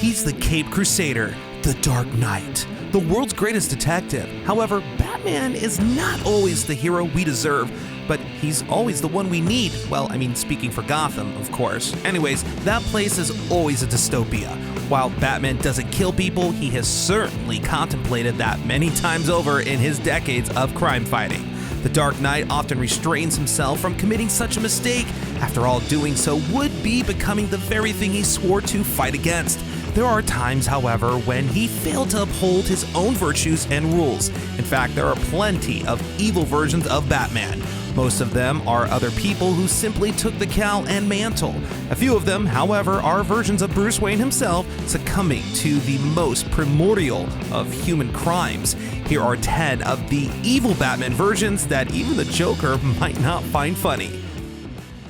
He's the Caped Crusader, the Dark Knight, the world's greatest detective. However, Batman is not always the hero we deserve, but he's always the one we need. Well, I mean, speaking for Gotham, of course. Anyways, that place is always a dystopia. While Batman doesn't kill people, he has certainly contemplated that many times over in his decades of crime fighting. The Dark Knight often restrains himself from committing such a mistake. After all, doing so would be becoming the very thing he swore to fight against. There are times, however, when he failed to uphold his own virtues and rules. In fact, there are plenty of evil versions of Batman. Most of them are other people who simply took the cowl and mantle. A few of them, however, are versions of Bruce Wayne himself succumbing to the most primordial of human crimes. Here are 10 of the evil Batman versions that even the Joker might not find funny.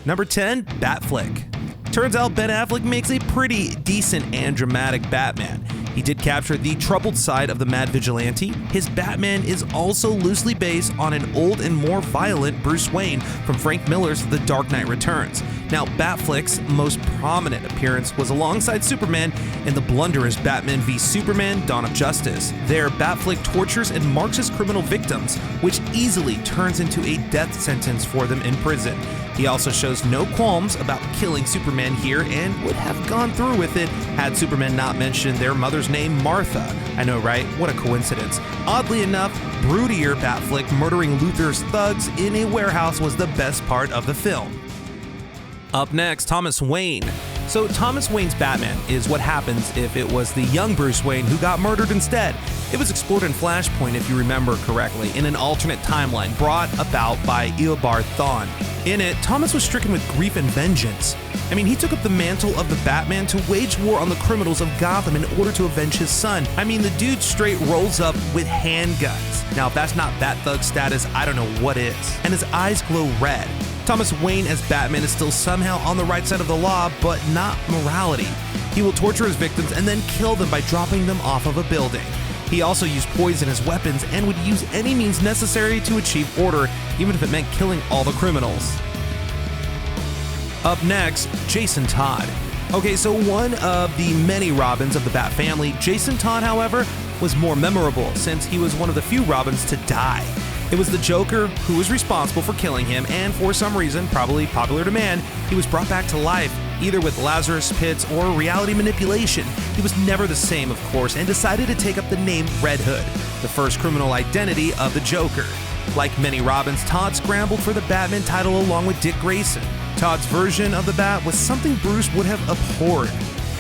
Number 10, Batflick. Turns out Ben Affleck makes a pretty decent and dramatic Batman. He did capture the troubled side of the mad vigilante. His Batman is also loosely based on an old and more violent Bruce Wayne from Frank Miller's The Dark Knight Returns. Now, Batflick's most prominent appearance was alongside Superman in the blunderous Batman v Superman: Dawn of Justice. There, Batflick tortures and marks his criminal victims, which easily turns into a death sentence for them in prison. He also shows no qualms about killing Superman here and would have gone through with it had Superman not mentioned their mother's name, Martha. I know, right? What a coincidence. Oddly enough, broodier Batflick murdering Luthor's thugs in a warehouse was the best part of the film. Up next, Thomas Wayne. So Thomas Wayne's Batman is what happens if it was the young Bruce Wayne who got murdered instead. It was explored in Flashpoint, if you remember correctly, in an alternate timeline brought about by Eobard Thawne. In it, Thomas was stricken with grief and vengeance. I mean, he took up the mantle of the Batman to wage war on the criminals of Gotham in order to avenge his son. I mean, the dude straight rolls up with handguns. Now, if that's not Bat Thug status, I don't know what is. And his eyes glow red. Thomas Wayne as Batman is still somehow on the right side of the law, but not morality. He will torture his victims and then kill them by dropping them off of a building. He also used poison as weapons and would use any means necessary to achieve order, even if it meant killing all the criminals. Up next, Jason Todd. Okay, so one of the many Robins of the Bat family, Jason Todd, however, was more memorable since he was one of the few Robins to die. It was the Joker who was responsible for killing him, and for some reason, probably popular demand, he was brought back to life, either with Lazarus Pits or reality manipulation. He was never the same, of course, and decided to take up the name Red Hood, the first criminal identity of the Joker. Like many Robins, Todd scrambled for the Batman title along with Dick Grayson. Todd's version of the Bat was something Bruce would have abhorred.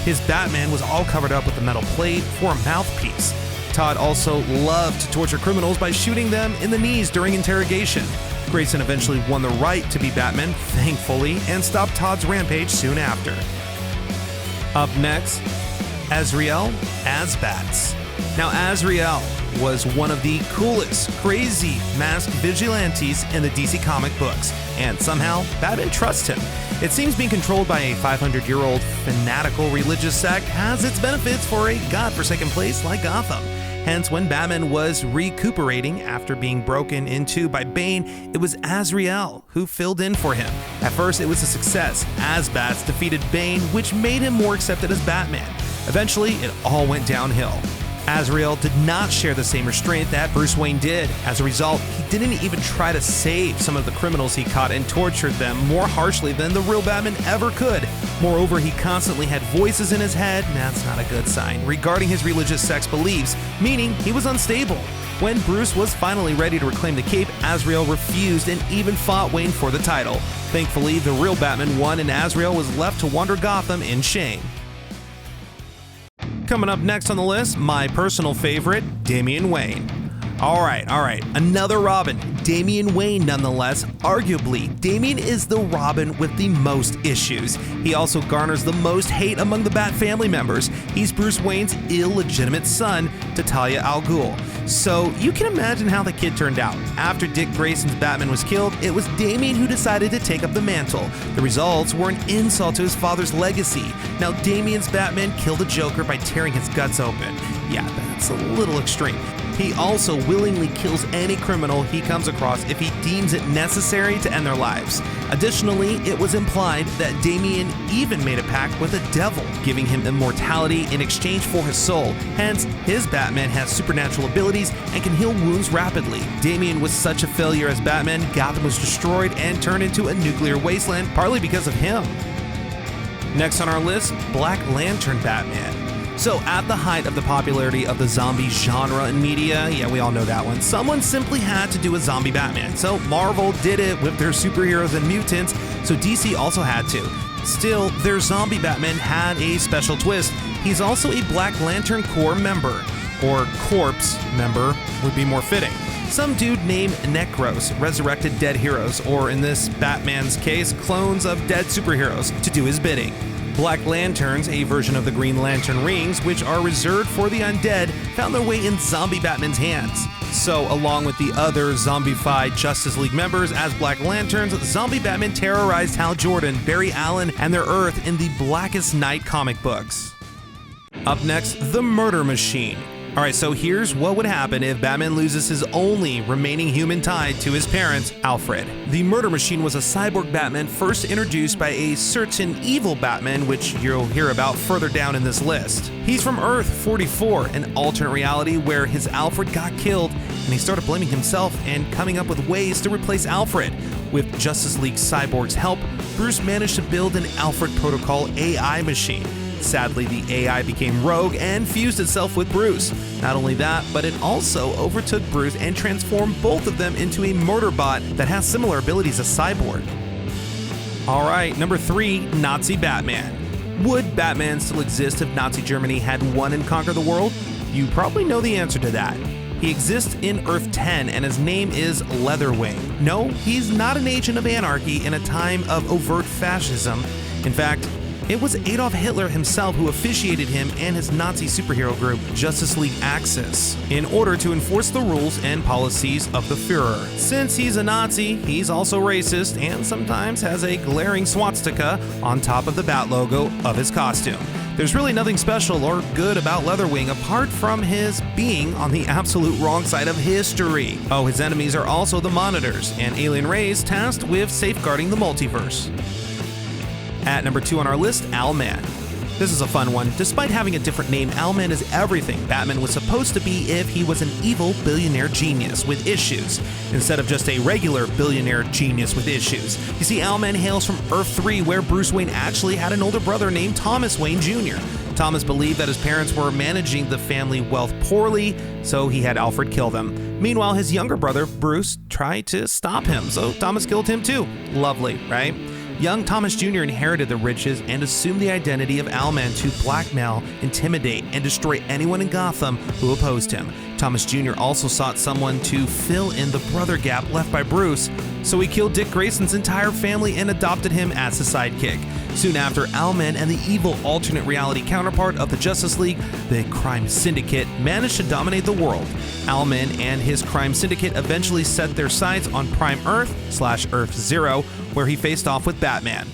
His Batman was all covered up with a metal plate for a mouthpiece. Todd also loved to torture criminals by shooting them in the knees during interrogation. Grayson eventually won the right to be Batman, thankfully, and stopped Todd's rampage soon after. Up next, Azrael as Bats. Now, Azrael was one of the coolest, crazy masked vigilantes in the DC comic books, and somehow Batman trusts him. It seems being controlled by a 500-year-old fanatical religious sect has its benefits for a godforsaken place like Gotham. Hence, when Batman was recuperating after being broken into by Bane, it was Azrael who filled in for him. At first, it was a success, as Bats defeated Bane, which made him more accepted as Batman. Eventually, it all went downhill. Azrael did not share the same restraint that Bruce Wayne did. As a result, he didn't even try to save some of the criminals he caught and tortured them more harshly than the real Batman ever could. Moreover, he constantly had voices in his head, and that's not a good sign, regarding his religious sect's beliefs, meaning he was unstable. When Bruce was finally ready to reclaim the cape, Azrael refused and even fought Wayne for the title. Thankfully, the real Batman won and Azrael was left to wander Gotham in shame. Coming up next on the list, my personal favorite, Damian Wayne. All right, another Robin, Damian Wayne nonetheless. Arguably, Damian is the Robin with the most issues. He also garners the most hate among the Bat family members. He's Bruce Wayne's illegitimate son, Talia al Ghul. So you can imagine how the kid turned out. After Dick Grayson's Batman was killed, it was Damian who decided to take up the mantle. The results were an insult to his father's legacy. Now, Damian's Batman killed the Joker by tearing his guts open. Yeah, that's a little extreme. He also willingly kills any criminal he comes across if he deems it necessary to end their lives. Additionally, it was implied that Damian even made a pact with the devil, giving him immortality in exchange for his soul. Hence, his Batman has supernatural abilities and can heal wounds rapidly. Damian was such a failure as Batman, Gotham was destroyed and turned into a nuclear wasteland, partly because of him. Next on our list, Black Lantern Batman. So at the height of the popularity of the zombie genre in media, yeah, we all know that one, someone simply had to do a zombie Batman. So Marvel did it with their superheroes and mutants, so DC also had to. Still, their zombie Batman had a special twist. He's also a Black Lantern Corps member, or Corpse member would be more fitting. Some dude named Necros resurrected dead heroes, or in this Batman's case, clones of dead superheroes, to do his bidding. Black Lanterns, a version of the Green Lantern rings, which are reserved for the undead, found their way in zombie Batman's hands. So, along with the other zombified Justice League members as Black Lanterns, zombie Batman terrorized Hal Jordan, Barry Allen, and their Earth in the Blackest Night comic books. Up next, the Murder Machine. Alright, so here's what would happen if Batman loses his only remaining human tied to his parents, Alfred. The Murder Machine was a cyborg Batman first introduced by a certain evil Batman, which you'll hear about further down in this list. He's from Earth 44, an alternate reality where his Alfred got killed, and he started blaming himself and coming up with ways to replace Alfred. With Justice League Cyborg's help, Bruce managed to build an Alfred Protocol AI machine. Sadly, the AI became rogue and fused itself with Bruce. Not only that, but it also overtook Bruce and transformed both of them into a murder bot that has similar abilities as Cyborg. Alright, number 3, Nazi Batman. Would Batman still exist if Nazi Germany had won and conquered the world? You probably know the answer to that. He exists in Earth 10 and his name is Leatherwing. No, he's not an agent of anarchy in a time of overt fascism. In fact, it was Adolf Hitler himself who officiated him and his Nazi superhero group, Justice League Axis, in order to enforce the rules and policies of the Führer. Since he's a Nazi, he's also racist and sometimes has a glaring swastika on top of the bat logo of his costume. There's really nothing special or good about Leatherwing apart from his being on the absolute wrong side of history. Oh, his enemies are also the Monitors, an alien race tasked with safeguarding the multiverse. At number 2 on our list, Owlman. This is a fun one. Despite having a different name, Owlman is everything Batman was supposed to be if he was an evil billionaire genius with issues, instead of just a regular billionaire genius with issues. You see, Owlman hails from Earth 3, where Bruce Wayne actually had an older brother named Thomas Wayne Jr. Thomas believed that his parents were managing the family wealth poorly, so he had Alfred kill them. Meanwhile, his younger brother, Bruce, tried to stop him, so Thomas killed him too. Lovely, right? Young Thomas Jr. inherited the riches and assumed the identity of Owlman to blackmail, intimidate, and destroy anyone in Gotham who opposed him. Thomas Jr. also sought someone to fill in the brother gap left by Bruce, so he killed Dick Grayson's entire family and adopted him as his sidekick. Soon after, Owlman and the evil alternate reality counterpart of the Justice League, the Crime Syndicate, managed to dominate the world. Owlman and his crime syndicate eventually set their sights on Prime Earth/Earth Zero, where he faced off with Batman.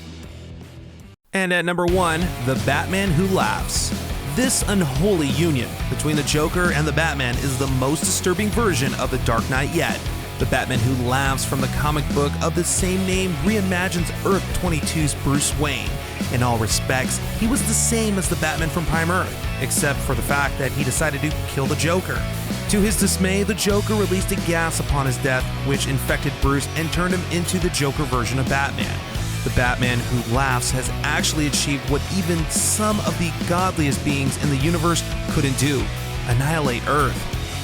And at number 1, the Batman Who Laughs. This unholy union between the Joker and the Batman is the most disturbing version of the Dark Knight yet. The Batman Who Laughs from the comic book of the same name reimagines Earth 22's Bruce Wayne. In all respects, he was the same as the Batman from Prime Earth, except for the fact that he decided to kill the Joker. To his dismay, the Joker released a gas upon his death, which infected Bruce and turned him into the Joker version of Batman. The Batman Who Laughs has actually achieved what even some of the godliest beings in the universe couldn't do: annihilate Earth.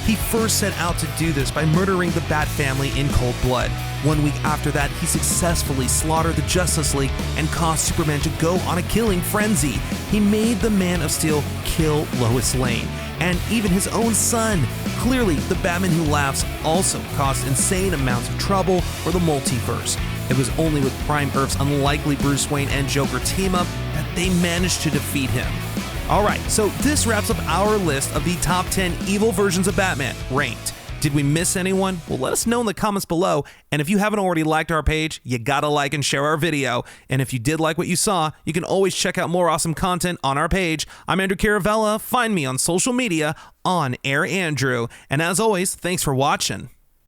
He first set out to do this by murdering the Bat family in cold blood. 1 week after that, he successfully slaughtered the Justice League and caused Superman to go on a killing frenzy. He made the Man of Steel kill Lois Lane, and even his own son. Clearly, the Batman Who Laughs also caused insane amounts of trouble for the multiverse. It was only with Prime Earth's unlikely Bruce Wayne and Joker team up that they managed to defeat him. Alright, so this wraps up our list of the top 10 evil versions of Batman, ranked. Did we miss anyone? Well, let us know in the comments below. And if you haven't already liked our page, you gotta like and share our video. And if you did like what you saw, you can always check out more awesome content on our page. I'm Andrew Caravella. Find me on social media on Air Andrew. And as always, thanks for watching.